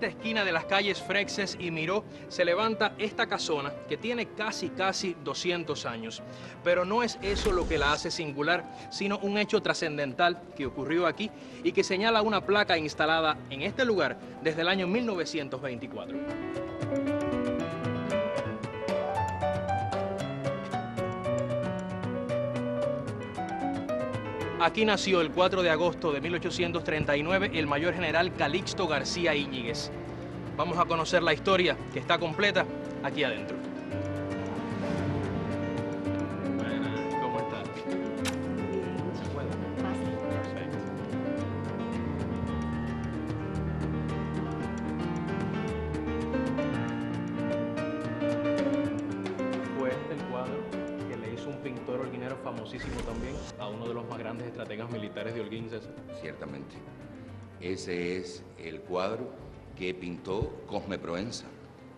esta esquina de las calles Freixes y Miró se levanta esta casona que tiene casi 200 años. Pero no es eso lo que la hace singular, sino un hecho trascendental que ocurrió aquí y que señala una placa instalada en este lugar desde el año 1924. Aquí nació el 4 de agosto de 1839 el mayor general Calixto García Íñiguez. Vamos a conocer la historia, que está completa aquí adentro. Buenas, ¿cómo estás? ¿Se puede? Perfecto. Fue este el cuadro que le hizo un pintor holguinero famosísimo también a uno de los más grandes estrategas militares de Holguín, César. Ciertamente. Ese es el cuadro que pintó Cosme Proenza.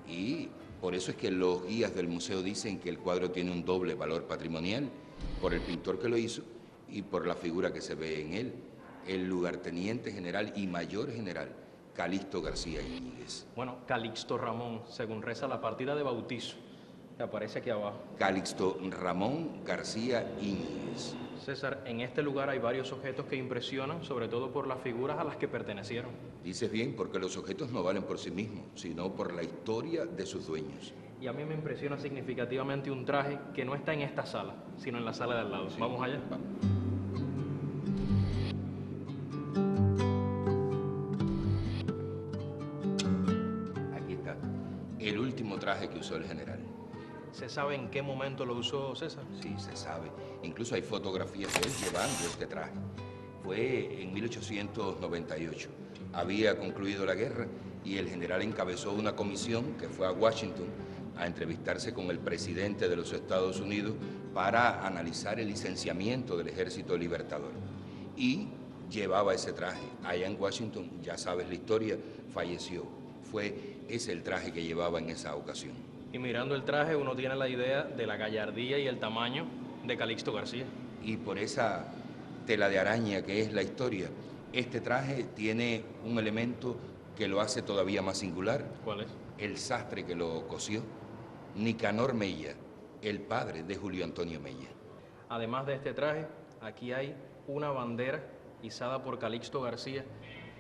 Y por eso es que los guías del museo dicen que el cuadro tiene un doble valor patrimonial, por el pintor que lo hizo y por la figura que se ve en él, el lugarteniente general y mayor general Calixto García Íñiguez. Bueno, Calixto Ramón, según reza la partida de bautizo, que aparece aquí abajo. Calixto Ramón García Íñiguez. César, en este lugar hay varios objetos que impresionan, sobre todo por las figuras a las que pertenecieron. Dices bien, porque los objetos no valen por sí mismos, sino por la historia de sus dueños. Y a mí me impresiona significativamente un traje que no está en esta sala, sino en la sala de al lado. Sí. ¿Vamos allá? Vamos. Aquí está, el último traje que usó el general. ¿Se sabe en qué momento lo usó César? Sí, se sabe. Incluso hay fotografías de él llevando este traje. Fue en 1898. Había concluido la guerra y el general encabezó una comisión que fue a Washington a entrevistarse con el presidente de los Estados Unidos para analizar el licenciamiento del Ejército Libertador. Y llevaba ese traje. Allá en Washington, ya sabes la historia, falleció. Fue ese el traje que llevaba en esa ocasión. Y mirando el traje uno tiene la idea de la gallardía y el tamaño de Calixto García. Y por esa tela de araña que es la historia, este traje tiene un elemento que lo hace todavía más singular. ¿Cuál es? El sastre que lo cosió, Nicanor Mella, el padre de Julio Antonio Mella. Además de este traje, aquí hay una bandera izada por Calixto García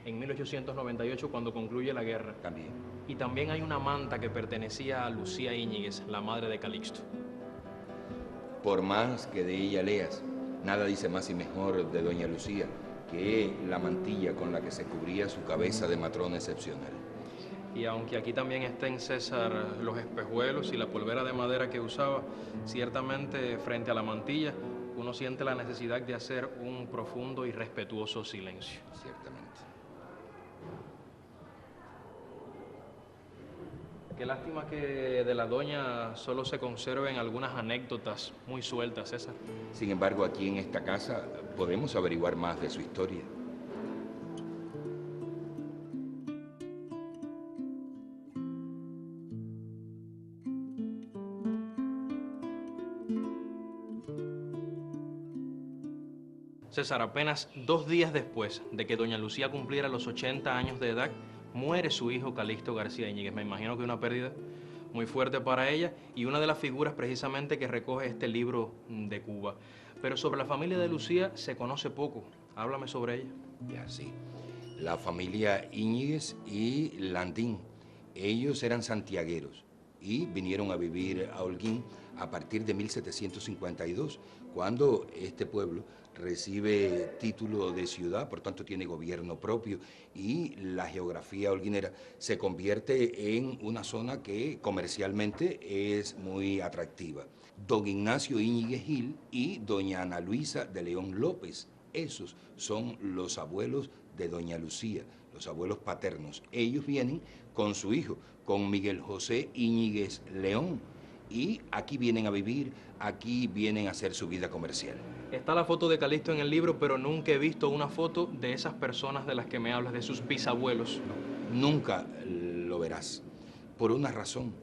en 1898 cuando concluye la guerra. También. Y también hay una manta que pertenecía a Lucía Íñiguez, la madre de Calixto. Por más que de ella leas, nada dice más y mejor de doña Lucía que la mantilla con la que se cubría su cabeza de matrona excepcional. Y aunque aquí también estén, César, los espejuelos y la polvera de madera que usaba, ciertamente frente a la mantilla uno siente la necesidad de hacer un profundo y respetuoso silencio. Ciertamente. Qué lástima que de la doña solo se conserven algunas anécdotas muy sueltas, César. Sin embargo, aquí en esta casa podemos averiguar más de su historia. César, apenas 2 días después de que doña Lucía cumpliera los 80 años de edad, muere su hijo Calixto García Íñiguez. Me imagino que una pérdida muy fuerte para ella y una de las figuras precisamente que recoge este libro de Cuba. Pero sobre la familia de Lucía se conoce poco. Háblame sobre ella. Ya, sí. La familia Íñiguez y Landín, ellos eran santiagueros y vinieron a vivir a Holguín a partir de 1752, cuando este pueblo recibe título de ciudad, por tanto tiene gobierno propio y la geografía holguinera se convierte en una zona que comercialmente es muy atractiva. Don Ignacio Íñiguez Gil y doña Ana Luisa de León López, esos son los abuelos de doña Lucía, los abuelos paternos. Ellos vienen con su hijo, con Miguel José Íñiguez León, y aquí vienen a vivir, aquí vienen a hacer su vida comercial. Está la foto de Calixto en el libro, pero nunca he visto una foto de esas personas de las que me hablas, de sus bisabuelos. No, nunca lo verás, por una razón.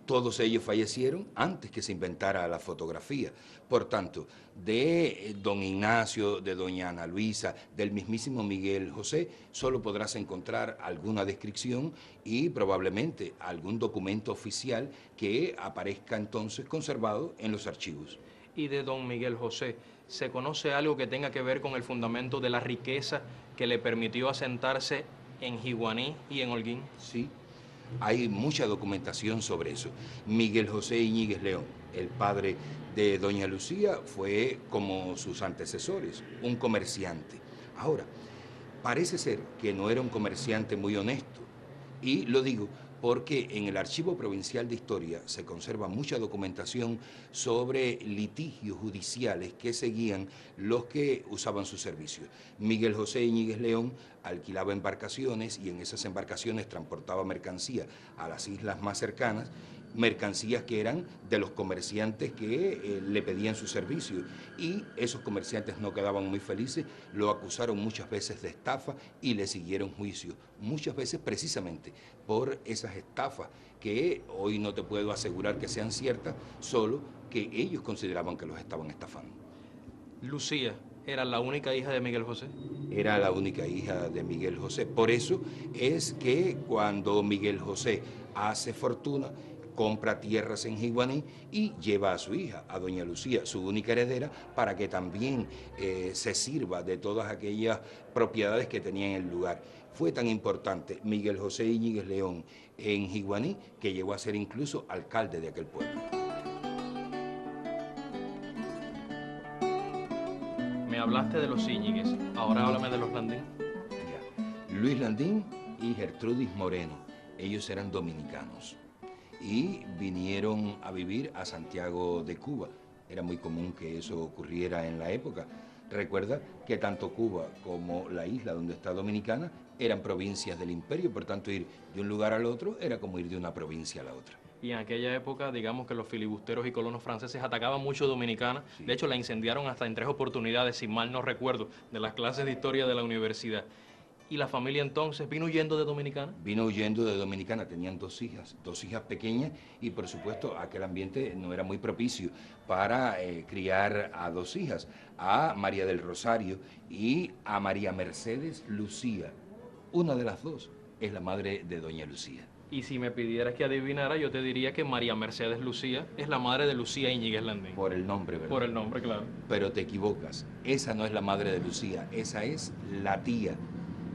Todos ellos fallecieron antes que se inventara la fotografía. Por tanto, de don Ignacio, de doña Ana Luisa, del mismísimo Miguel José, solo podrás encontrar alguna descripción y probablemente algún documento oficial que aparezca entonces conservado en los archivos. Y de don Miguel José, ¿se conoce algo que tenga que ver con el fundamento de la riqueza que le permitió asentarse en Jiguaní y en Holguín? Sí. Hay mucha documentación sobre eso. Miguel José Íñiguez León, el padre de doña Lucía, fue como sus antecesores, un comerciante. Ahora, parece ser que no era un comerciante muy honesto. Y lo digo porque en el Archivo Provincial de Historia se conserva mucha documentación sobre litigios judiciales que seguían los que usaban sus servicios. Miguel José Íñiguez León alquilaba embarcaciones y en esas embarcaciones transportaba mercancía a las islas más cercanas, mercancías que eran de los comerciantes que le pedían su servicio, y esos comerciantes no quedaban muy felices, lo acusaron muchas veces de estafa y le siguieron juicio, muchas veces precisamente por esas estafas que hoy no te puedo asegurar que sean ciertas, solo que ellos consideraban que los estaban estafando. Lucía era la única hija de Miguel José. Era la única hija de Miguel José. Por eso es que cuando Miguel José hace fortuna, compra tierras en Jiguaní y lleva a su hija, a doña Lucía, su única heredera, para que también se sirva de todas aquellas propiedades que tenía en el lugar. Fue tan importante Miguel José Íñiguez León en Jiguaní que llegó a ser incluso alcalde de aquel pueblo. Me hablaste de los Íñiguez, ahora háblame de los Landín. Ya. Luis Landín y Gertrudis Moreno, ellos eran dominicanos y vinieron a vivir a Santiago de Cuba. Era muy común que eso ocurriera en la época. Recuerda que tanto Cuba como la isla donde está Dominicana eran provincias del imperio, por tanto ir de un lugar al otro era como ir de una provincia a la otra. Y en aquella época, digamos que los filibusteros y colonos franceses atacaban mucho Dominicana. Sí. De hecho, la incendiaron hasta en 3 oportunidades, si mal no recuerdo, de las clases de historia de la universidad. ¿Y la familia entonces vino huyendo de Dominicana? Vino huyendo de Dominicana, tenían dos hijas pequeñas y por supuesto aquel ambiente no era muy propicio para criar a dos hijas, a María del Rosario y a María Mercedes Lucía. Una de las dos es la madre de doña Lucía. Y si me pidieras que adivinara, yo te diría que María Mercedes Lucía es la madre de Lucía Íñiguez Landín. Por el nombre, ¿verdad? Por el nombre, claro. Pero te equivocas, esa no es la madre de Lucía, esa es la tía.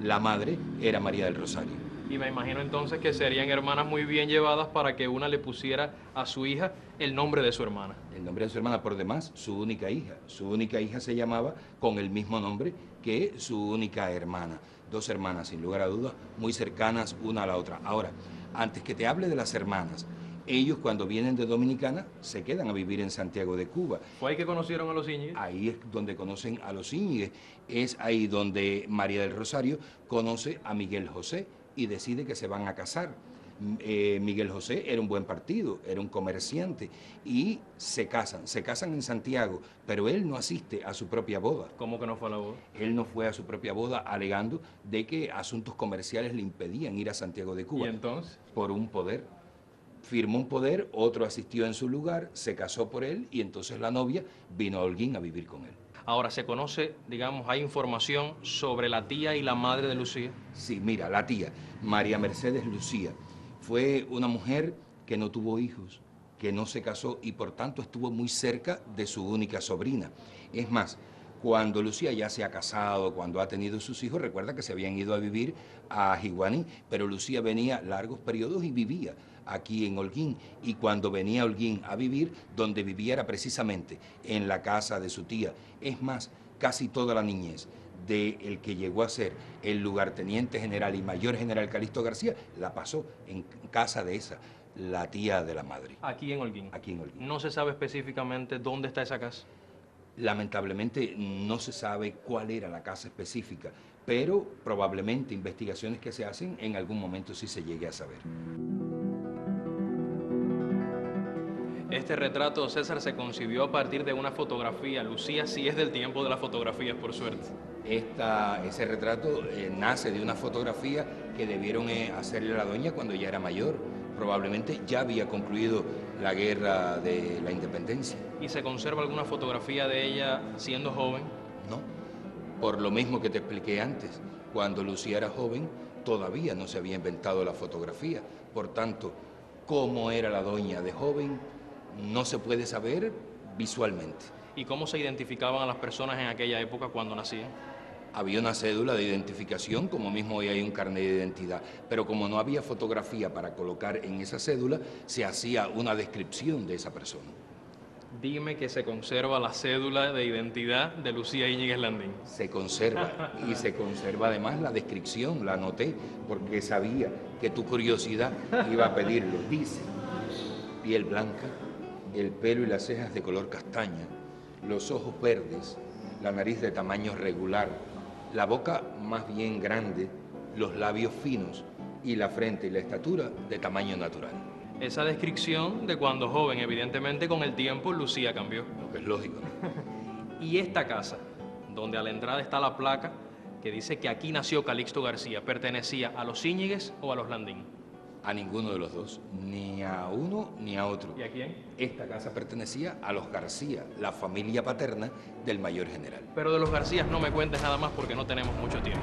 La madre era María del Rosario. Y me imagino entonces que serían hermanas muy bien llevadas para que una le pusiera a su hija el nombre de su hermana. El nombre de su hermana, por demás, su única hija. Su única hija se llamaba con el mismo nombre que su única hermana. Dos hermanas, sin lugar a dudas, muy cercanas una a la otra. Ahora, antes que te hable de las hermanas, ellos cuando vienen de Dominicana se quedan a vivir en Santiago de Cuba. ¿Fue ahí que conocieron a los Íñiguez? Ahí es donde conocen a los Íñiguez. Es ahí donde María del Rosario conoce a Miguel José y decide que se van a casar. Miguel José era un buen partido, era un comerciante y se casan en Santiago, pero él no asiste a su propia boda. ¿Cómo que no fue a la boda? Él no fue a su propia boda alegando de que asuntos comerciales le impedían ir a Santiago de Cuba. ¿Y entonces? Por un poder. Firmó un poder, otro asistió en su lugar, se casó por él y entonces la novia vino a Holguín a vivir con él. Ahora, ¿se conoce, digamos, hay información sobre la tía y la madre de Lucía? Sí, mira, la tía, María Mercedes Lucía, fue una mujer que no tuvo hijos, que no se casó y por tanto estuvo muy cerca de su única sobrina. Es más, cuando Lucía ya se ha casado, cuando ha tenido sus hijos, recuerda que se habían ido a vivir a Jiguaní, pero Lucía venía largos periodos y vivía aquí en Holguín, y cuando venía a Holguín a vivir, donde vivía era precisamente en la casa de su tía. Es más, casi toda la niñez del que llegó a ser el lugarteniente general y mayor general Calixto García, la pasó en casa de esa, la tía de la madre. Aquí en Holguín. Aquí en Holguín. ¿No se sabe específicamente dónde está esa casa? Lamentablemente no se sabe cuál era la casa específica, pero probablemente investigaciones que se hacen en algún momento sí se llegue a saber. Este retrato, César, se concibió a partir de una fotografía. Lucía sí es del tiempo de las fotografías, por suerte. Ese retrato nace de una fotografía que debieron hacerle a la doña cuando ya era mayor, Probablemente ya había concluido la guerra de la independencia. ¿Y se conserva alguna fotografía de ella siendo joven? No, por lo mismo que te expliqué antes, cuando Lucía era joven todavía no se había inventado la fotografía. Por tanto, cómo era la doña de joven no se puede saber visualmente. ¿Y cómo se identificaban a las personas en aquella época cuando nacían? Había una cédula de identificación, como mismo hoy hay un carnet de identidad, pero como no había fotografía para colocar en esa cédula, se hacía una descripción de esa persona. Dime que se conserva la cédula de identidad de Lucía Íñiguez Landín. Se conserva, y se conserva además la descripción, la anoté, porque sabía que tu curiosidad iba a pedirlo. Dice: piel blanca, el pelo y las cejas de color castaña, los ojos verdes, la nariz de tamaño regular, la boca más bien grande, los labios finos y la frente y la estatura de tamaño natural. Esa descripción de cuando joven, evidentemente con el tiempo Lucía cambió. Lo que es lógico, ¿no? Y esta casa, donde a la entrada está la placa que dice que aquí nació Calixto García, ¿pertenecía a los Íñiguez o a los Landín? A ninguno de los dos, ni a uno ni a otro. ¿Y a quién? Esta casa pertenecía a los García, la familia paterna del mayor general. Pero de los Garcías no me cuentes nada más porque no tenemos mucho tiempo.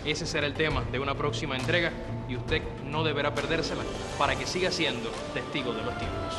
Ese será el tema de una próxima entrega y usted no deberá perdérsela para que siga siendo testigo de los tiempos.